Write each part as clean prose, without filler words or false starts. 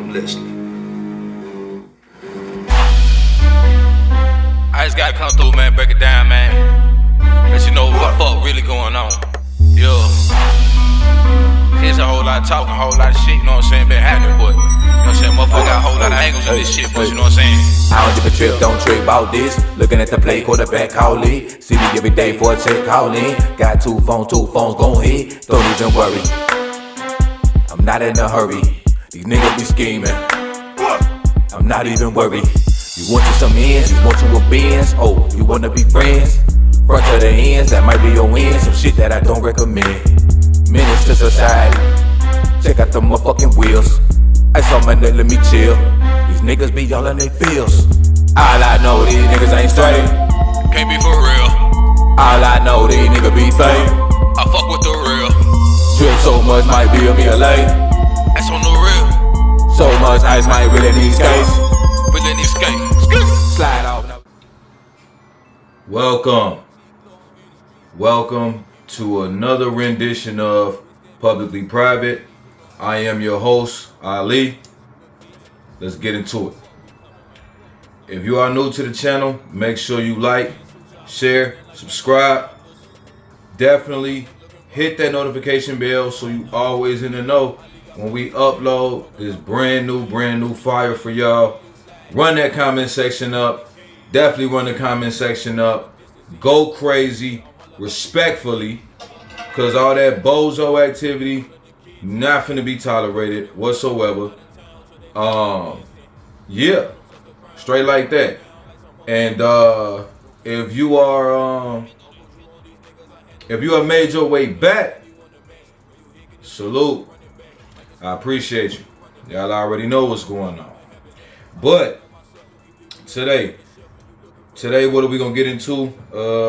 I'm listening. I just gotta come through, man, break it down, man. Let you know what the fuck really going on. Yo. Here's a whole lot of talking, a whole lot of shit, you know what I'm saying, been happening, but, you know what I'm saying, motherfucker got a whole lot of angles in this shit, but you know what I'm saying. I don't give a trip, don't trip about this. Looking at the play, quarterback, call it. See me every day for a check, call in. Got two phones, gon' hit. Don't even worry, I'm not in a hurry. These niggas be scheming, I'm not even worried. You want you some ends, you want you a Benz. Oh, you wanna be friends? Front to the ends, that might be your end. Some shit that I don't recommend. Menace to society, check out the motherfucking wheels. I saw my neck, let me chill. These niggas be all in their feels. All I know, these niggas ain't straight. Can't be for real. All I know, these niggas be fake. I fuck with the real. Drip so much, might be me a late. That's on the real. So much ice, might really need skates. Really need skate. Slide off. Welcome to another rendition of Publicly Private. I am your host, Ali. Let's get into it. If you are new to the channel, make sure you like, share, subscribe. Definitely hit that notification bell so you always in the know when we upload this brand new fire for y'all. Run that comment section up. Definitely run the comment section up. Go crazy, respectfully, because all that bozo activity not finna be tolerated whatsoever. Yeah, straight like that. And if you have made your way back, salute. I appreciate you. Y'all already know what's going on. But today, what are we gonna get into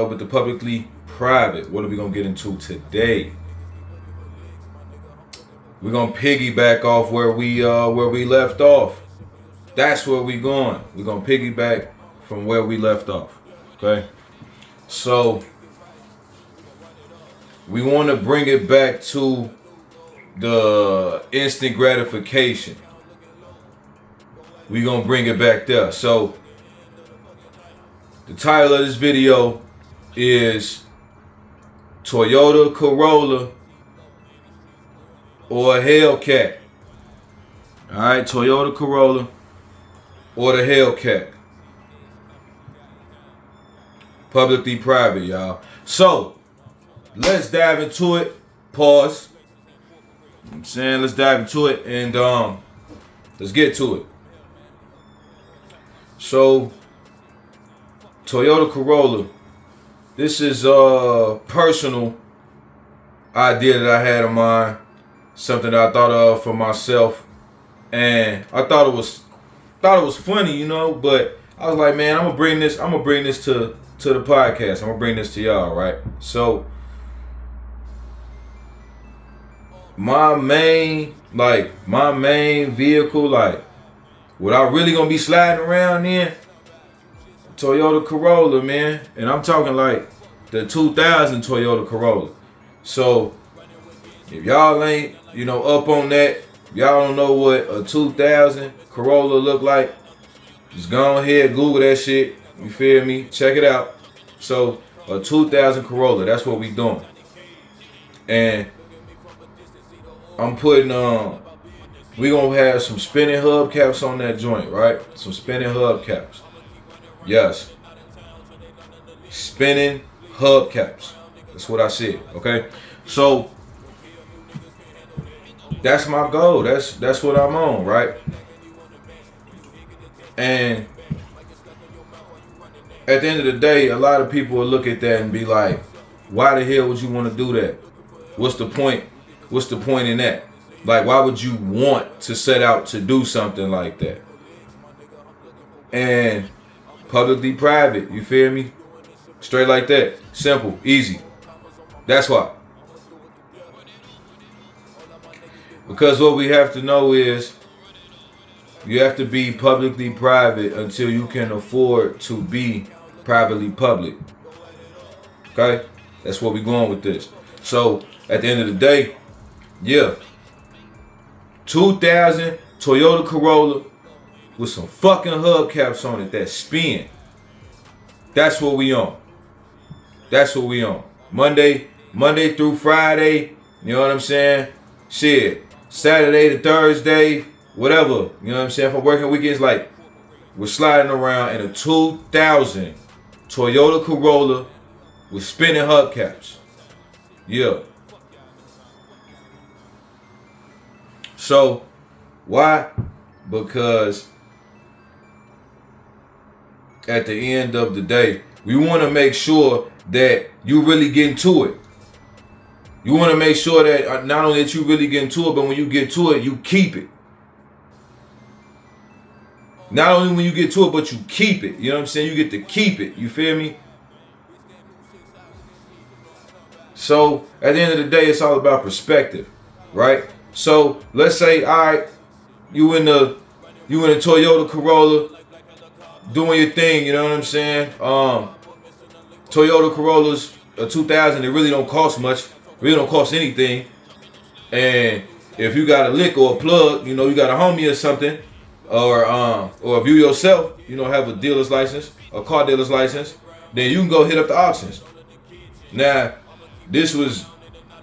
with the Publicly Private? What are we gonna get into today? We're gonna piggyback off where we left off. That's where we going. We're gonna piggyback from where we left off. Okay. So we want to bring it back to the instant gratification. We're gonna bring it back there. So the title of this video is Toyota Corrola or a Hellcat. Alright, Toyota Corrola or the Hellcat. Publicly Private, y'all. So let's dive into it. Pause. I'm saying let's dive into it and let's get to it. So Toyota Corrola. This is a personal idea that I had in mind. Something that I thought of for myself, and I thought it was funny, you know. But I was like, man, I'm gonna bring this to the podcast. I'm gonna bring this to y'all, right? So my main vehicle, like what I really gonna be sliding around in, Toyota Corrola, man. And I'm talking like the 2000 Toyota Corrola. So if y'all ain't, up on that, y'all don't know what a 2000 Corrola look like, just go ahead, Google that shit. You feel me? Check it out. So a 2000 Corrola, that's what we doing. And I'm putting we gonna have some spinning hubcaps on that joint, right? Some spinning hubcaps. Yes. Spinning hubcaps. That's what I said. Okay. So that's my goal. That's what I'm on, right? And at the end of the day, a lot of people will look at that and be like, why the hell would you want to do that? What's the point? What's the point in that? Like, why would you want to set out to do something like that? And Publicly Private, you feel me? Straight like that. Simple, easy. That's why. Because what we have to know is you have to be publicly private until you can afford to be privately public. Okay? That's where we're going with this. So, at the end of the day, yeah. 2000 Toyota Corolla with some fucking hubcaps on it that spin. That's what we on. That's what we on. Monday through Friday, you know what I'm saying? Shit, Saturday to Thursday, whatever. You know what I'm saying? For working weekends, like, we're sliding around in a 2000 Toyota Corolla with spinning hubcaps. Yeah. So, why? Because at the end of the day, we want to make sure that you really get into it. You want to make sure that not only that you really get into it, but when you get to it, you keep it. Not only when you get to it, but you keep it. You know what I'm saying? You get to keep it. You feel me? So at the end of the day, it's all about perspective, right? So let's say, all right, you in a Toyota Corolla, doing your thing. You know what I'm saying? Toyota Corollas, a 2000, they really don't cost much. Really don't cost anything. And if you got a lick or a plug, you know, you got a homie or something, or if you yourself, you know, have a dealer's license, a car dealer's license, then you can go hit up the auctions. Now, this was,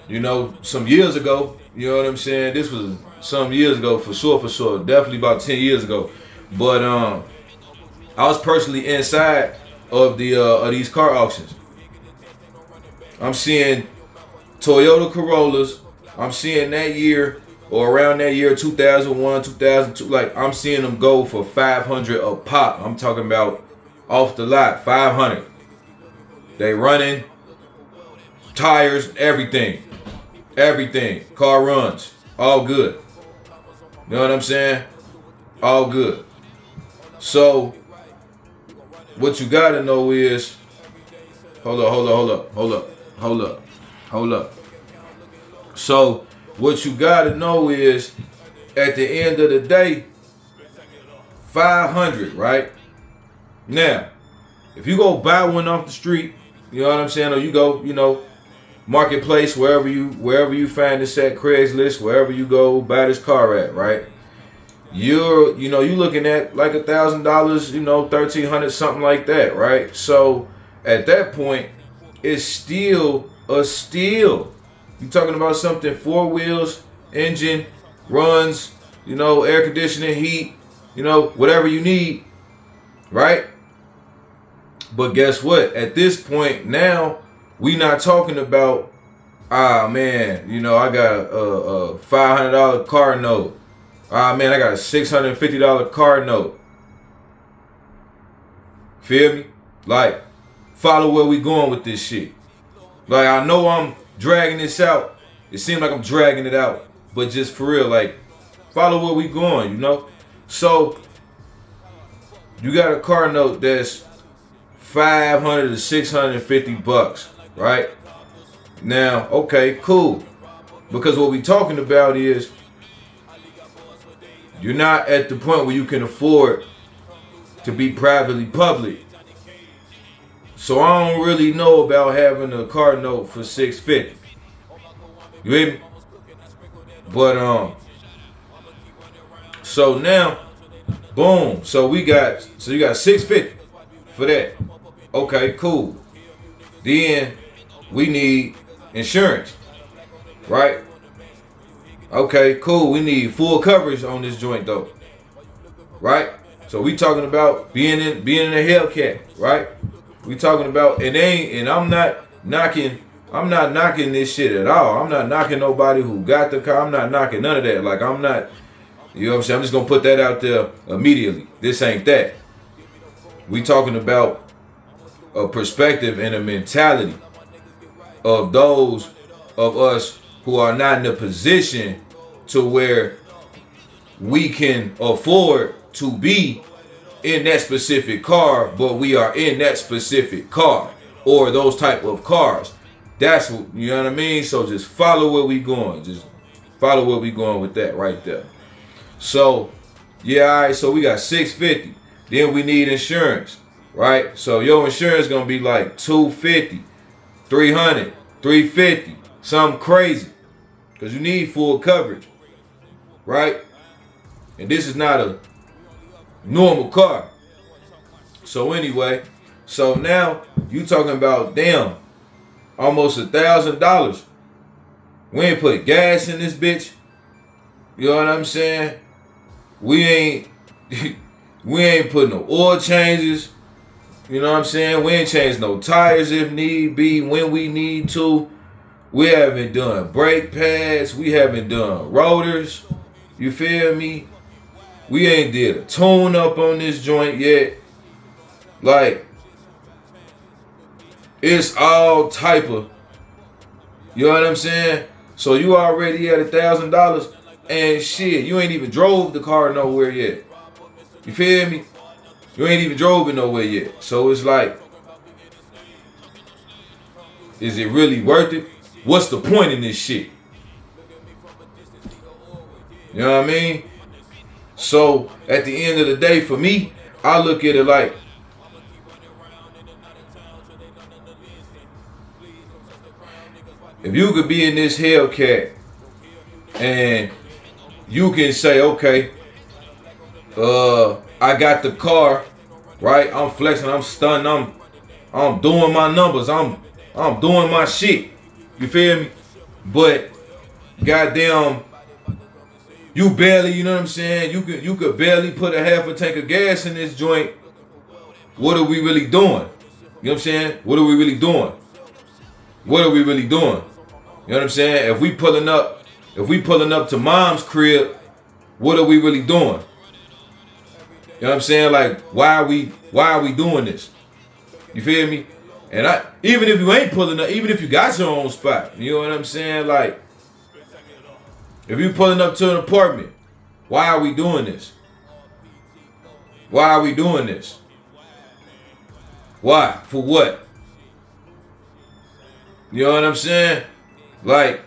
you know, some years ago. You know what I'm saying? This was some years ago, for sure. Definitely about 10 years ago. But I was personally inside of these car auctions. I'm seeing Toyota Corollas. I'm seeing that year or around that year, 2001, 2002. Like, I'm seeing them go for 500 a pop. I'm talking about off the lot, 500. They running, tires, everything. Car runs, all good. You know what I'm saying? All good. So, what you gotta know is, hold up. So, what you gotta know is, at the end of the day, 500, right? Now, if you go buy one off the street, you know what I'm saying, or you go, you know, marketplace, wherever you find this at, Craigslist, wherever you go buy this car at, right? You're looking at like $1,000, you know, $1,300, something like that, right? So at that point, it's still a steal. You're talking about something 4 wheels, engine, runs, you know, air conditioning, heat, you know, whatever you need, right? But guess what? At this point now, we not talking about, man, you know, I got a $500 car note. Man, I got a $650 car note. Feel me? Like, follow where we going with this shit. Like, I know I'm dragging this out. It seems like I'm dragging it out. But just for real, like, follow where we going, you know? So, you got a car note that's $500 to $650, right? Now, okay, cool. Because what we talking about is, you're not at the point where you can afford to be privately public. So I don't really know about having a car note for $650. You hear me? But so now, boom. So you got $650 for that. Okay, cool. Then we need insurance, right? Okay, cool. We need full coverage on this joint though, right? So we talking about being in a Hellcat, right? We talking about I'm not knocking this shit at all. I'm not knocking nobody who got the car. I'm not knocking none of that. Like, I'm not, you know what I'm saying? I'm just gonna put that out there immediately. This ain't that. We talking about a perspective and a mentality of those of us who are not in a position to where we can afford to be in that specific car, but we are in that specific car or those type of cars. That's what, you know what I mean? So just follow where we going. Just follow where we going with that right there. So, yeah, all right, so we got $650. Then we need insurance, right? So your insurance gonna be like $250, $300, $350, something crazy. Because you need full coverage, right? And this is not a normal car. So anyway, so now you talking about, damn, almost $1,000. We ain't put gas in this bitch. You know what I'm saying? We ain't put no oil changes. You know what I'm saying? We ain't changed no tires if need be, when we need to. We haven't done brake pads. We haven't done rotors. You feel me? We ain't did a tune up on this joint yet. Like, it's all type of, you know what I'm saying? So you already at $1,000 and shit, you ain't even drove the car nowhere yet. You feel me? You ain't even drove it nowhere yet. So it's like, is it really worth it? What's the point in this shit? You know what I mean? So at the end of the day, for me, I look at it like, if you could be in this Hellcat and you can say, okay, I got the car, right? I'm flexing, I'm stunting, I'm doing my numbers, I'm doing my shit. You feel me? But goddamn, you barely, you know what I'm saying? You could barely put a half a tank of gas in this joint. What are we really doing? You know what I'm saying? What are we really doing? What are we really doing? You know what I'm saying? If we pulling up to mom's crib, what are we really doing? You know what I'm saying? Like, why are we doing this? You feel me? And even if you ain't pulling up, even if you got your own spot, you know what I'm saying? Like, if you pulling up to an apartment, why are we doing this? Why are we doing this? Why? For what? You know what I'm saying? Like,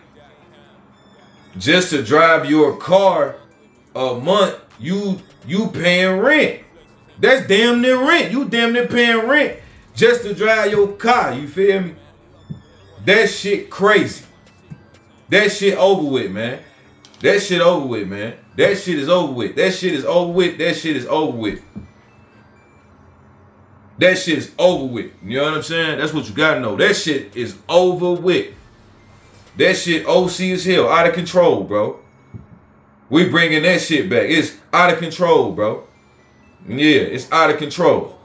just to drive your car a month, you paying rent. That's damn near rent. You damn near paying rent just to drive your car. You feel me? That shit crazy. That shit over with, man. That shit over with, man. That shit is over with. That shit is over with. That shit is over with. That shit is over with. You know what I'm saying? That's what you gotta know. That shit is over with. That shit OC as hell. Out of control, bro. We bringing that shit back. It's out of control, bro. Yeah, it's out of control.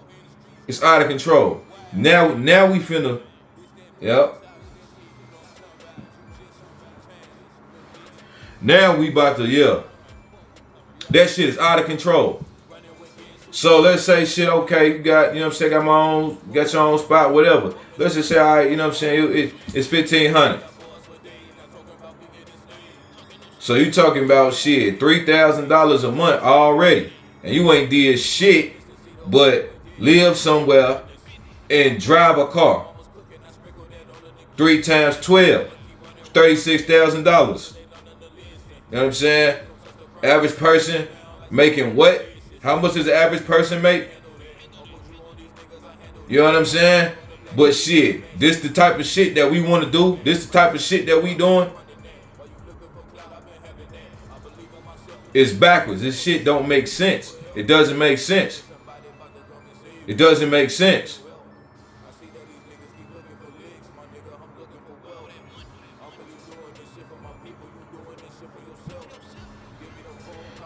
It's out of control. Now we finna, yep. Now we about to, yeah. That shit is out of control. So let's say shit, okay, you got, you know what I'm saying, got your own spot, whatever. Let's just say, all right, you know what I'm saying, it's $1,500. So you talking about shit, $3,000 a month already. And you ain't did shit but live somewhere and drive a car. 3 times 12, $36,000. You know what I'm saying? Average person making what? How much does the average person make? You know what I'm saying? But shit, this the type of shit that we want to do. This the type of shit that we doing. It's backwards. This shit don't make sense. It doesn't make sense. It doesn't make sense.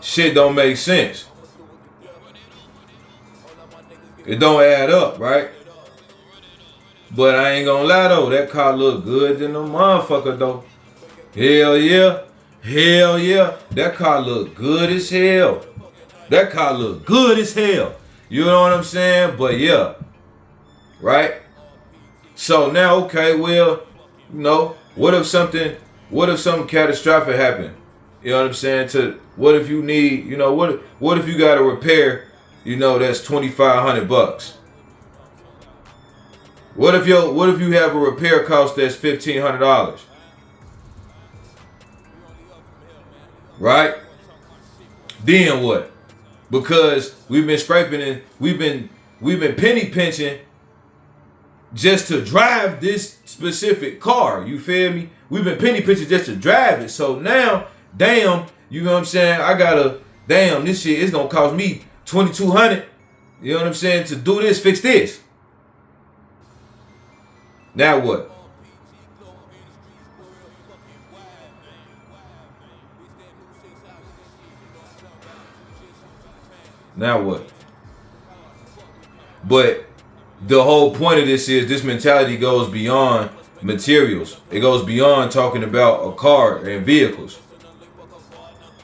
Shit don't make sense. It don't add up, right? But I ain't gonna lie though, that car look good than the motherfucker though. Hell yeah. Hell yeah. That car look good as hell. That car look good as hell. You know what I'm saying? But yeah. Right? So now, okay, well, you know, what if something catastrophic happened? You know what I'm saying? What if you need, you know, what if you got a repair, you know, that's $2,500? What if you have a repair cost that's $1,500? Right? Then what? Because we've been scraping and we've been penny pinching just to drive this specific car. You feel me? We've been penny pinching just to drive it. So now, damn, you know what I'm saying? I gotta damn, this shit is gonna cost me $2,200. You know what I'm saying? To do this, fix this. Now what? Now what? But the whole point of this is this mentality goes beyond materials. It goes beyond talking about a car and vehicles.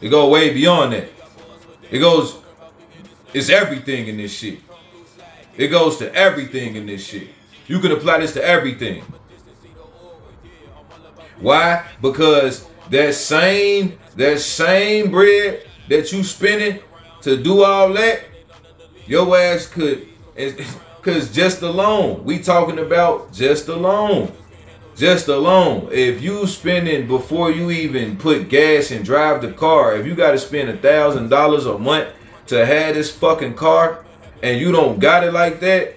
It goes way beyond that. It's everything in this shit. It goes to everything in this shit. You can apply this to everything. Why? Because that same bread that you spending to do all that, your ass could, because just alone, we talking about just alone. Just alone. If you spending before you even put gas and drive the car, if you got to spend $1,000 a month to have this fucking car and you don't got it like that,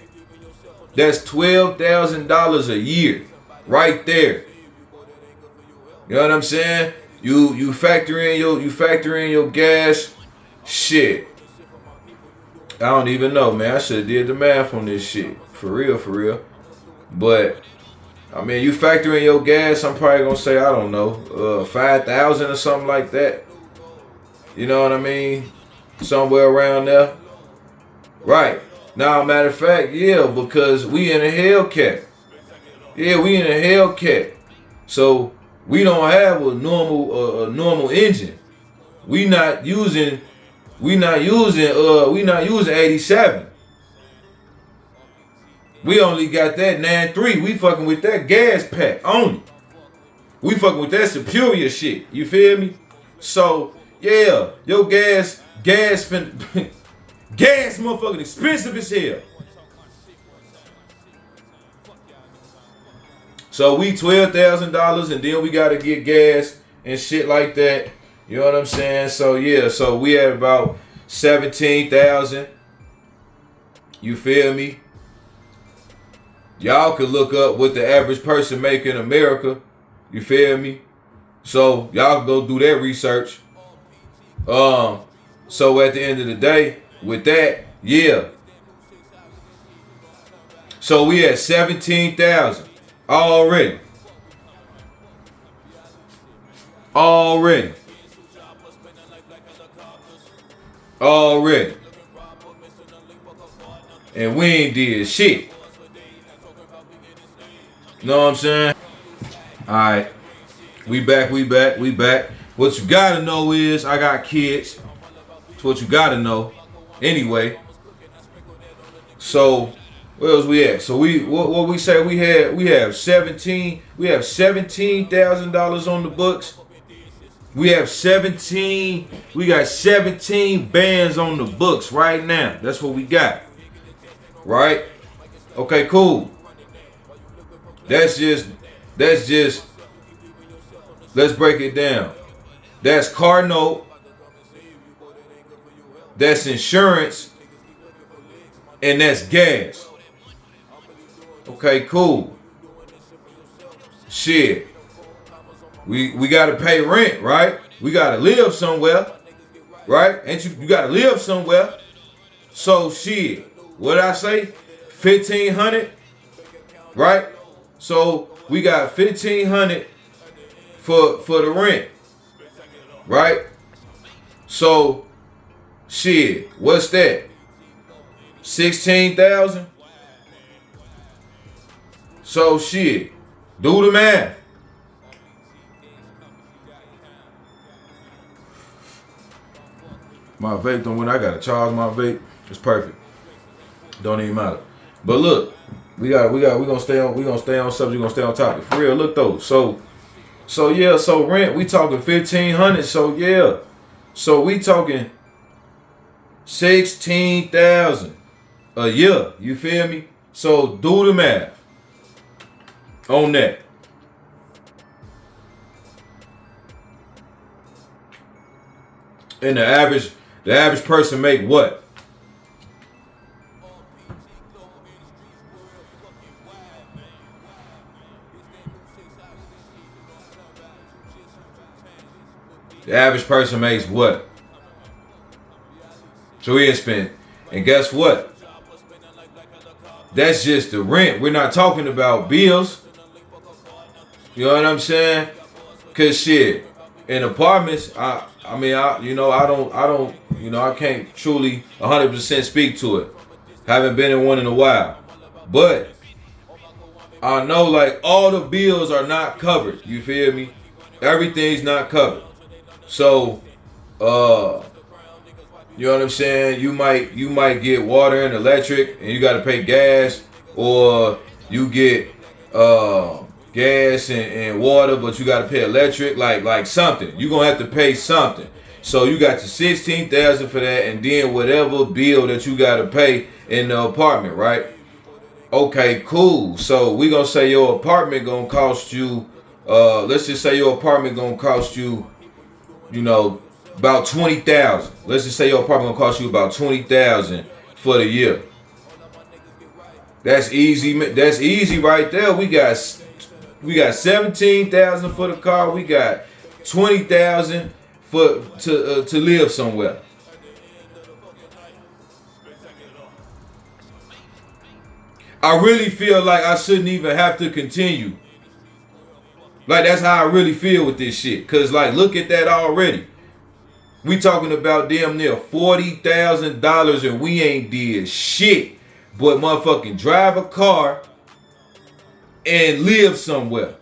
that's $12,000 a year right there. You know what I'm saying? You factor in your gas. Shit. I don't even know, man. I should have did the math on this shit. For real. But I mean, you factor in your gas, I'm probably gonna say, I don't know, 5,000 or something like that. You know what I mean? Somewhere around there. Right. Now, matter of fact, yeah, because we in a Hellcat. Yeah, we in a Hellcat. So we don't have a normal engine. We not using 87. We only got that 9.3. We fucking with that gas pack only. We fucking with that superior shit. You feel me? So yeah, your gas motherfucking expensive as hell. So we $12,000 and then we gotta get gas and shit like that. You know what I'm saying? So yeah, so we at about 17,000. You feel me? Y'all could look up what the average person make in America. You feel me? So y'all can go do that research. So at the end of the day, with that, yeah. So we at 17,000 already. Already. And we ain't did shit. Know what I'm saying? Alright. We back. What you gotta know is I got kids. That's what you gotta know. Anyway. So where else we at? So what we say we have $17,000 on the books. We got 17 bands on the books right now. That's what we got. Right? Okay, cool. That's just, let's break it down. That's car note. That's insurance. And that's gas. Okay, cool. Shit. We gotta pay rent, right? We gotta live somewhere. Right? Ain't you gotta live somewhere. So shit. What did I say? 1,500? Right? So we got 1,500 for the rent. Right? So shit, what's that? 16,000? So shit, do the math. My vape don't when I gotta charge my vape. It's perfect. Don't even matter. But look, we gonna stay on subject, we gonna stay on topic. For real, look though. So yeah, so rent, we talking 1,500. So yeah. So we talking 16,000 a year. You feel me? So do the math on that. And the average person make what? The average person makes what? So we didn't spend. And guess what? That's just the rent. We're not talking about bills. You know what I'm saying? Cause shit, in apartments, I can't truly 100% speak to it. Haven't been in one in a while, but I know like all the bills are not covered. You feel me? Everything's not covered. So, you know what I'm saying? You might get water and electric, and you got to pay gas, or you get gas and water, but you got to pay electric, like something. You gonna have to pay something. So you got your $16,000 for that, and then whatever bill that you got to pay in the apartment, right? Okay, cool. So we gonna say your apartment gonna cost you. Let's just say your apartment gonna cost you, about $20,000. Let's just say your apartment gonna cost you about $20,000 for the year. That's easy. That's easy right there. We got $17,000 for the car. We got $20,000 to live somewhere. I really feel like I shouldn't even have to continue. Like, that's how I really feel with this shit. Cause like, look at that already. We talking about damn near $40,000 and we ain't did shit but motherfucking drive a car and live somewhere.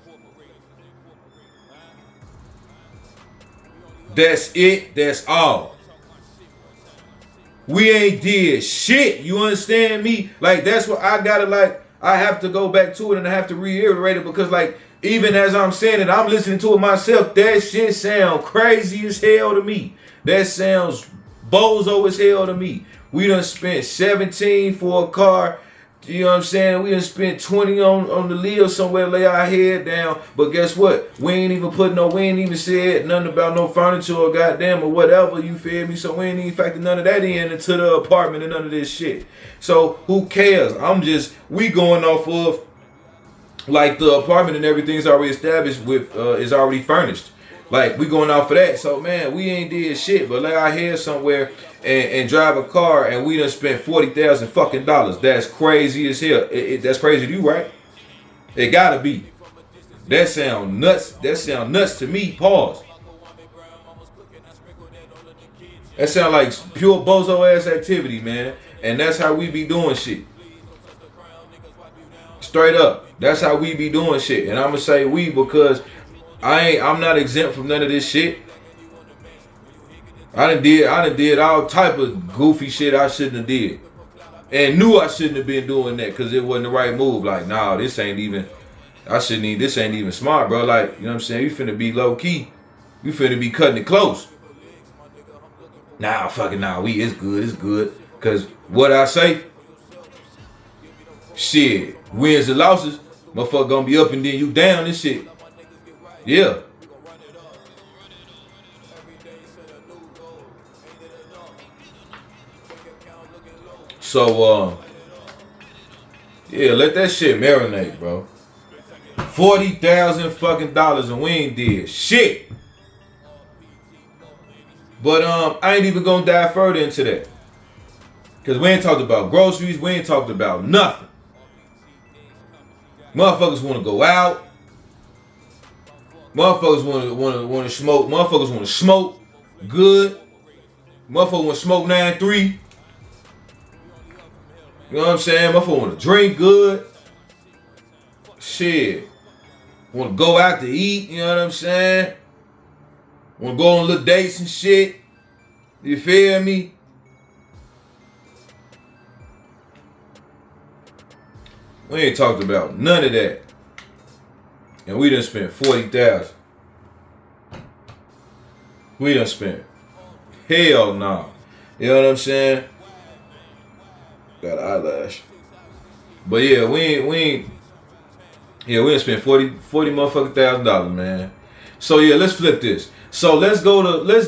That's it. That's all. We ain't did shit. You understand me? Like, that's what I gotta, like, I have to go back to it and I have to reiterate it because, like, even as I'm saying it, I'm listening to it myself. That shit sound crazy as hell to me. That sounds bozo as hell to me. We done spent 17 for a car. You know what I'm saying? We done spent 20 on the live somewhere, lay our head down. But guess what? We ain't even said nothing about no furniture or goddamn or whatever, you feel me? So we ain't even factored none of that into the apartment and none of this shit. So who cares? We going off of, like, the apartment and everything's already established with, is already furnished. Like, we going off of that. So, man, we ain't did shit but lay our head somewhere and drive a car and we done spent $40,000 fucking dollars. That's crazy as hell. That's crazy to you, right? It gotta be. That sound nuts. That sound nuts to me. Pause. That sound like pure bozo ass activity, man. And that's how we be doing shit. Straight up. That's how we be doing shit. And I'm gonna say we because I'm not exempt from none of this shit. I done did all type of goofy shit I shouldn't have did. And knew I shouldn't have been doing that because it wasn't the right move. Like, nah, this ain't even smart, bro. Like, you know what I'm saying? You finna be low key. You finna be cutting it close. Nah, it's good. Cause what I say, shit, wins and losses, motherfucker gonna be up and then you down and shit. Yeah. So, yeah, let that shit marinate, bro. $40,000 fucking dollars and we ain't did shit. But I ain't even gonna dive further into that. Cause we ain't talked about groceries, we ain't talked about nothing. Motherfuckers wanna go out. Motherfuckers wanna smoke. Motherfuckers wanna smoke good. Motherfuckers wanna smoke 9-3. You know what I'm saying? Motherfuckers wanna drink good. Shit. Wanna go out to eat, you know what I'm saying? Wanna go on little dates and shit. You feel me? We ain't talked about none of that. And we done spent $40,000. We done spent. Hell nah. You know what I'm saying? Got an eyelash. But yeah, we done spent 40 motherfucking $1,000, man. So yeah, let's flip this. So let's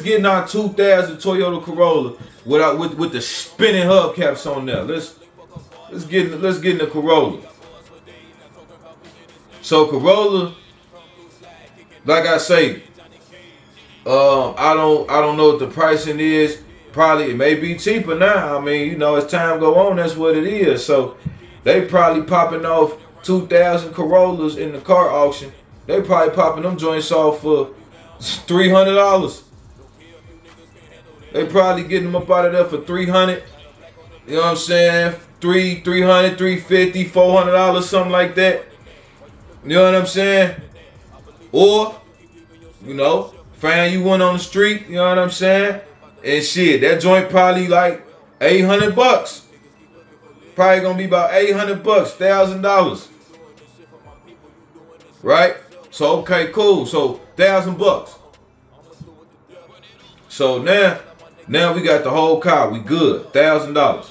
get in our 2000 Toyota Corrola with the spinning hubcaps on there. Let's get in the Corrola. So Corrola, like I say, I don't know what the pricing is. probably, it may be cheaper now. I mean, you know, as time go on, that's what it is. So they probably popping off 2,000 Corollas in the car auction. They probably popping them joints off for $300. They probably getting them up out of there for 300. You know what I'm saying? $300, $350, $400, something like that. You know what I'm saying? Or, you know, find you one on the street, you know what I'm saying? And shit, that joint probably like $800. Probably gonna be about $800, $1,000. Right? So okay, cool. So $1,000. So now we got the whole car. We good. $1,000.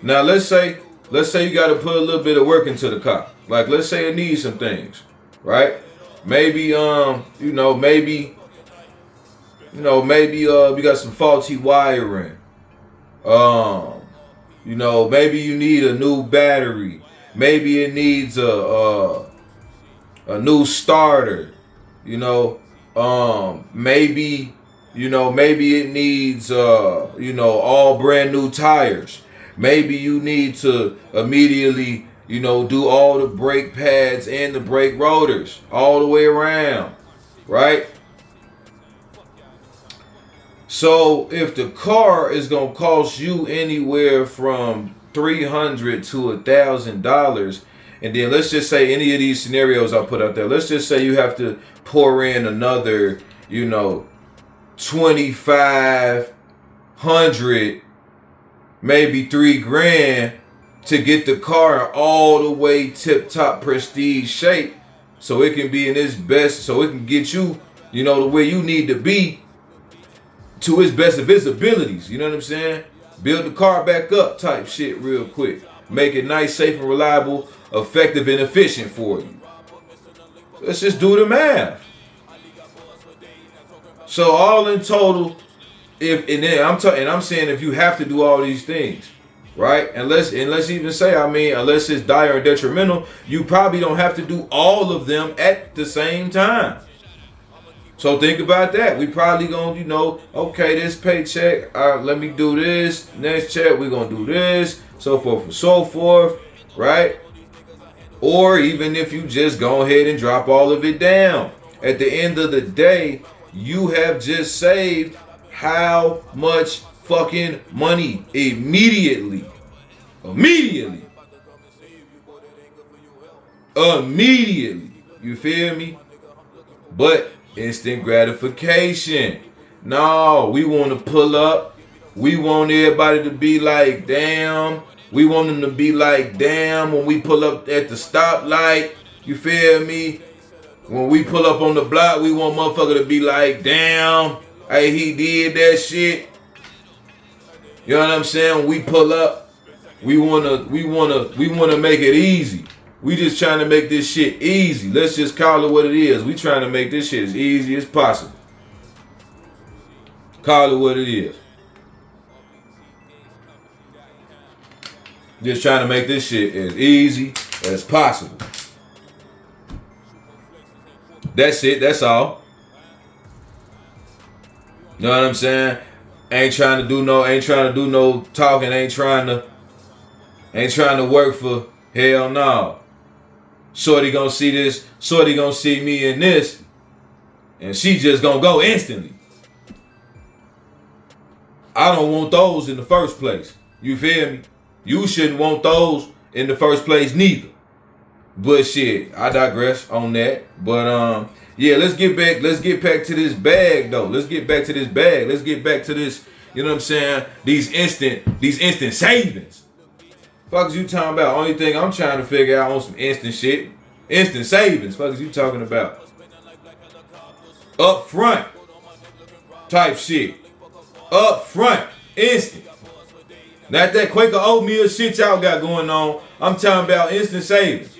Now let's say you got to put a little bit of work into the car. Like let's say it needs some things, right? Maybe maybe we got some faulty wiring. Maybe you need a new battery. Maybe it needs a new starter. Maybe it needs all brand new tires. Maybe you need to immediately do all the brake pads and the brake rotors all the way around, right? So if the car is gonna cost you anywhere from $300 to $1,000, and then let's just say any of these scenarios I put out there, let's just say you have to pour in another, $2,500, maybe $3,000 to get the car all the way tip-top prestige shape, so it can be in its best, so it can get you, the way you need to be to its best of its abilities. You know what I'm saying? Build the car back up type shit real quick. Make it nice, safe, and reliable, effective, and efficient for you. So let's just do the math. So all in total, I'm saying if you have to do all these things, right? And let's even say, unless it's dire and detrimental, you probably don't have to do all of them at the same time. So think about that. We probably gonna, okay, this paycheck, let me do this. Next check, we're gonna do this, so forth and so forth, right? Or even if you just go ahead and drop all of it down. At the end of the day, you have just saved how much fucking money immediately. You feel me? But instant gratification. No, we want to pull up. We want everybody to be like, damn. We want them to be like, damn, when we pull up at the stoplight. You feel me? When we pull up on the block, we want motherfucker to be like, damn, hey, he did that shit. You know what I'm saying? When we pull up, we wanna make it easy. We just trying to make this shit easy. Let's just call it what it is. We trying to make this shit as easy as possible. Call it what it is. Just trying to make this shit as easy as possible. That's it. That's all. You know what I'm saying? Ain't trying to do no talking. Ain't trying to work for hell no. Shorty gonna see this. Shorty gonna see me in this, and she just gonna go instantly. I don't want those in the first place. You feel me? You shouldn't want those in the first place neither. But shit, I digress on that. But yeah, let's get back to this bag though. Let's get back to this bag. Let's get back to this, you know what I'm saying? These instant savings. Fuck is you talking about? Only thing I'm trying to figure out on some instant shit. Instant savings. Fuck is you talking about? Up front type shit. Up front. Instant. Not that Quaker oatmeal shit y'all got going on. I'm talking about instant savings.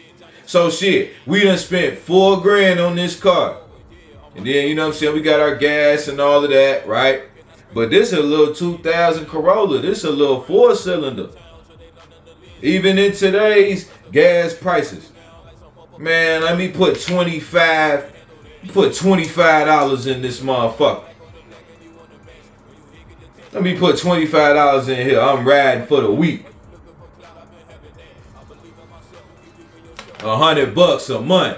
So shit, we done spent $4,000 on this car. And then, you know what I'm saying, we got our gas and all of that, right? But this is a little 2000 Corrola. This is a little 4-cylinder. Even in today's gas prices. Man, let me put $25 in this motherfucker. Let me put $25 in here. I'm riding for the week. $100 a month.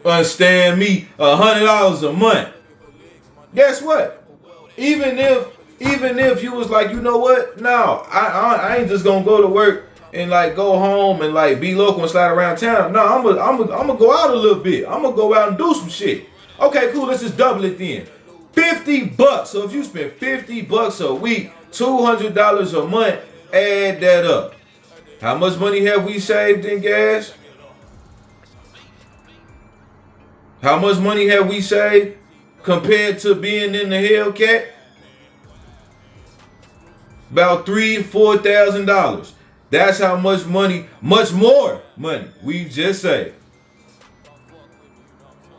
Understand me? $100 a month. Guess what? Even if you was like, you know what? No, I ain't just gonna go to work and like go home and like be local and slide around town. No, I'm gonna go out a little bit. I'm gonna go out and do some shit. Okay, cool. Let's just double it then. $50. So if you spend $50 a week, $200 a month, add that up. How much money have we saved in gas? How much money have we saved compared to being in the Hellcat? About $3,000 to $4,000. That's how much money, much more money we just saved.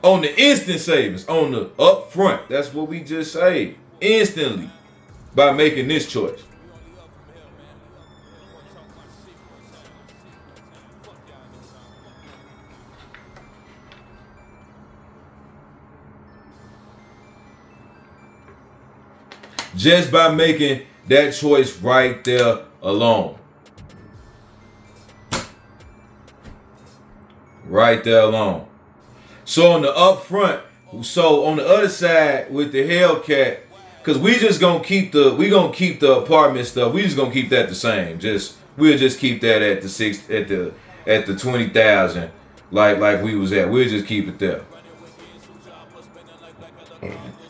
On the instant savings, on the upfront, that's what we just saved instantly by making this choice. Just by making that choice right there alone. Right there alone. So on the upfront, so on the other side with the Hellcat, cause we gonna keep the apartment stuff. We just gonna keep that the same. We'll just keep that at the 20,000, like we was at. We'll just keep it there.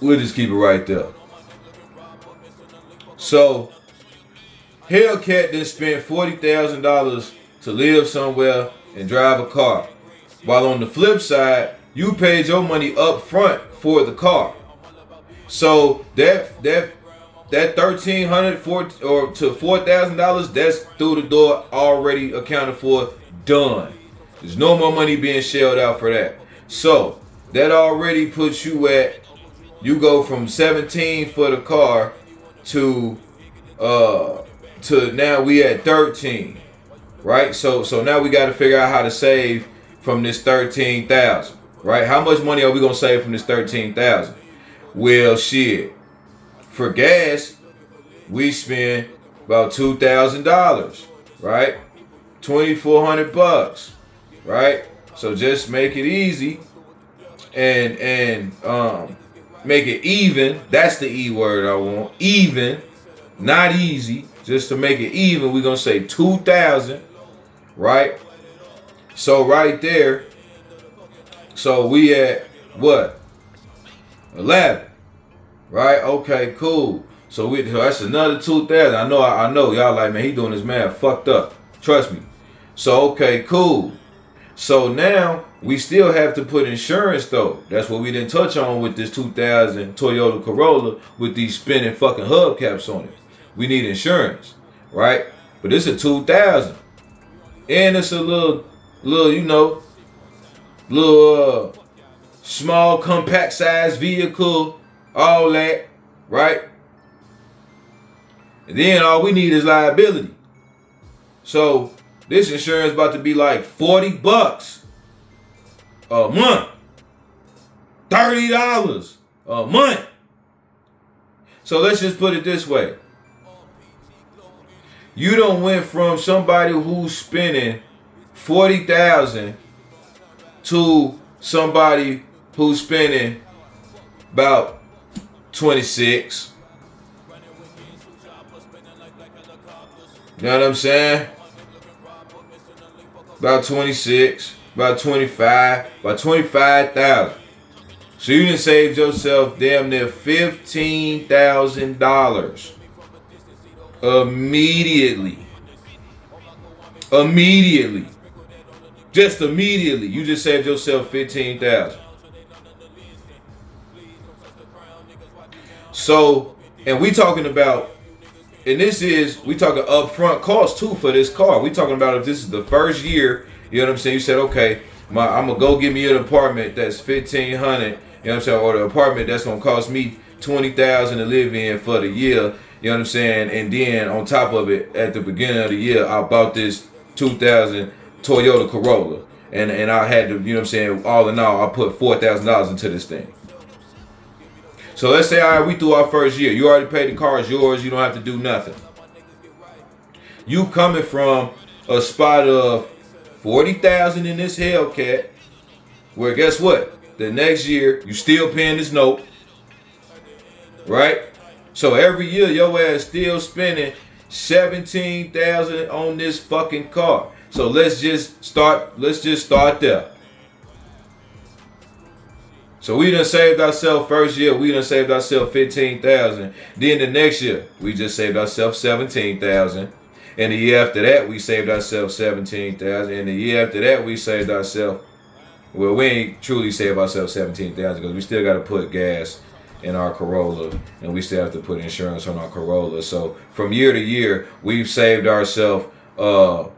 We'll just keep it right there. So Hellcat then spent $40,000 to live somewhere and drive a car. While on the flip side, you paid your money up front for the car. So that $1,300 to $4,000, that's through the door, already accounted for, done. There's no more money being shelled out for that. So that already puts you at, you go from 17 for the car to now we at 13, right? So now we got to figure out how to save from this 13,000, right? How much money are we gonna save from this 13,000? Well, shit, for gas we spend about $2,000, right? $2,400, right? So just make it easy and make it even. That's the E word I want. Even, not easy. Just to make it even, we're gonna say 2,000, right? So right there, so we at what? 11, right? Okay, cool. So that's another 2,000. I know y'all like, man, he doing his math fucked up. Trust me. So okay, cool. So now we still have to put insurance though. That's what we didn't touch on with this 2000 Toyota Corrola with these spinning fucking hubcaps on it. We need insurance, right? But it's a 2000, and it's a little, small compact size vehicle, all that, right? And then all we need is liability. So this insurance about to be like $40 a month, $30 a month. So let's just put it this way. You done went from somebody who's spending $40,000 to somebody who's spending about 26. You know what I'm saying? About 26, about 25, about 25,000. So you done saved yourself damn near $15,000 immediately. Just immediately, you just saved yourself $15,000. So, and we talking about, and we talking upfront cost too for this car. We talking about if this is the first year, you know what I'm saying? You said, okay, I'm gonna go get me an apartment that's $1,500, you know what I'm saying, or the apartment that's gonna cost me $20,000 to live in for the year, you know what I'm saying? And then on top of it, at the beginning of the year, I bought this 2000 Toyota Corrola, and I had to, you know what I'm saying, all in all, I put $4,000 into this thing. So let's say, all right, we through our first year. You already paid the car, it's yours. You don't have to do nothing. You coming from a spot of 40,000 in this Hellcat, where guess what? The next year you still paying this note, right? So every year your ass still spending 17,000 on this fucking car. So let's just start there. So we done saved ourselves first year, we done saved ourselves 15,000. Then the next year, we just saved ourselves 17,000. And the year after that, we saved ourselves 17,000. And the year after that, we saved ourselves, well, we ain't truly saved ourselves 17,000 because we still got to put gas in our Corrola, and we still have to put insurance on our Corrola. So from year to year, we've saved ourselves an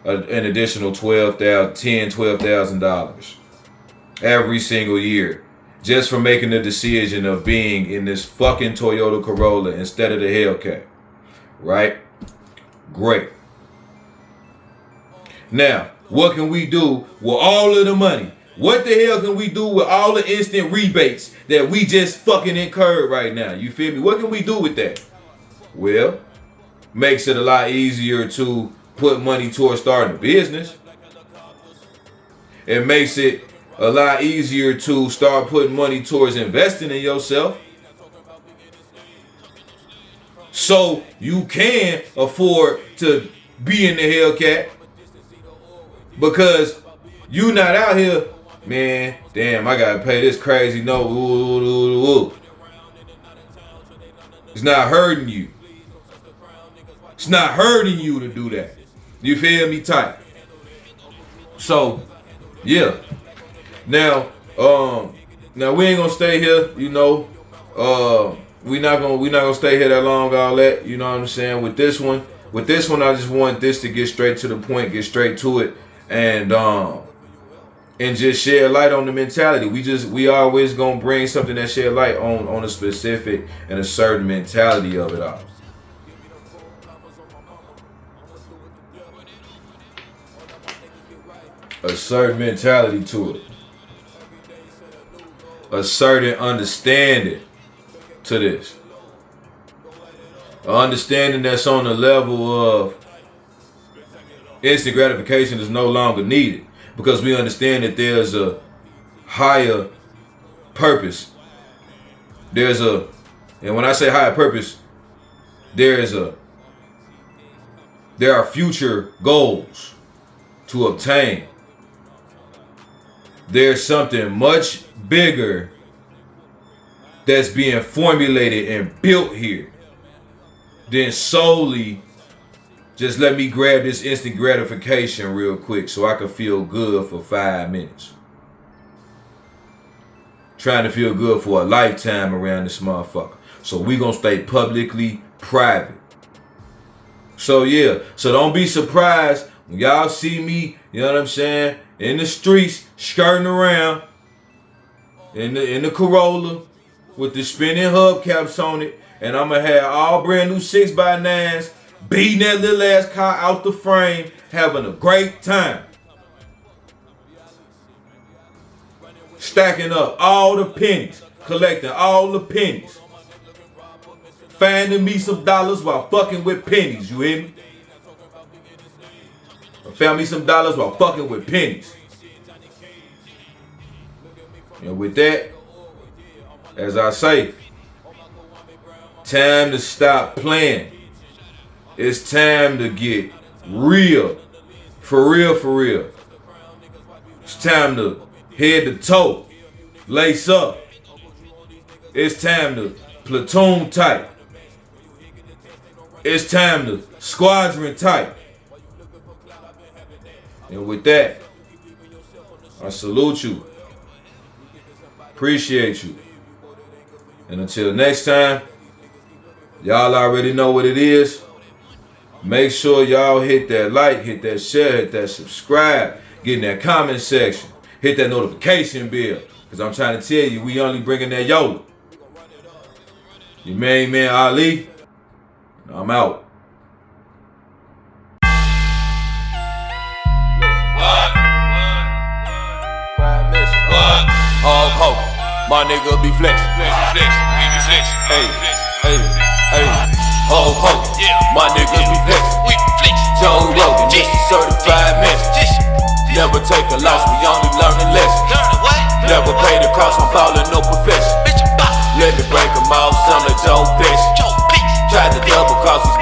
additional $12,000 every single year, just for making the decision of being in this fucking Toyota Corrola instead of the Hellcat. Right? Great. Now, what can we do with all of the money? What the hell can we do with all the instant rebates that we just fucking incurred right now? You feel me? What can we do with that? Well, makes it a lot easier to put money towards starting a business. It makes it a lot easier to start putting money towards investing in yourself, so you can afford to be in the Hellcat, because you not out here, man, damn, I gotta pay this crazy note. Ooh. It's not hurting you. It's not hurting you to do that. You feel me? Tight. So, yeah. Now we ain't gonna stay here, you know. We not gonna stay here that long, all that, you know what I'm saying? With this one, I just want this to get straight to the point, get straight to it, and just shed light on the mentality. We always gonna bring something that shed light on a specific and a certain mentality of it all. A certain mentality to it. A certain understanding to this. An understanding that's on the level of instant gratification is no longer needed, because we understand that there's a higher purpose. And when I say higher purpose, there are future goals to obtain. There's something much bigger that's being formulated and built here than solely just let me grab this instant gratification real quick so I can feel good for 5 minutes. Trying to feel good for a lifetime around this motherfucker. So we gonna stay publicly private. So yeah, so don't be surprised when y'all see me, you know what I'm saying, in the streets, skirting around in the Corrola with the spinning hubcaps on it, and I'm gonna have all brand new 6x9s, beating that little ass car out the frame, having a great time. Stacking up all the pennies, collecting all the pennies. Finding me some dollars while fucking with pennies, you hear me? I found me some dollars while fucking with pennies. And with that, as I say, time to stop playing. It's time to get real. For real, for real. It's time to head to toe. Lace up. It's time to platoon tight. It's time to squadron tight. And with that, I salute you. Appreciate you. And until next time, y'all already know what it is. Make sure y'all hit that like, hit that share, hit that subscribe, get in that comment section, hit that notification bell, because I'm trying to tell you, we only bringing that YOLO. Your main man Ali, I'm out. Hulk Hogan. My nigga be flex. Hey, hey, hey. Ho, ho. My niggas be flex. Joe Rogan, this is certified message. Never take a loss, we only learn a lesson. Never pay the cost, I'm ballin' no profession. Let me break 'em off, son of Joe Pesci. Tried to double cross these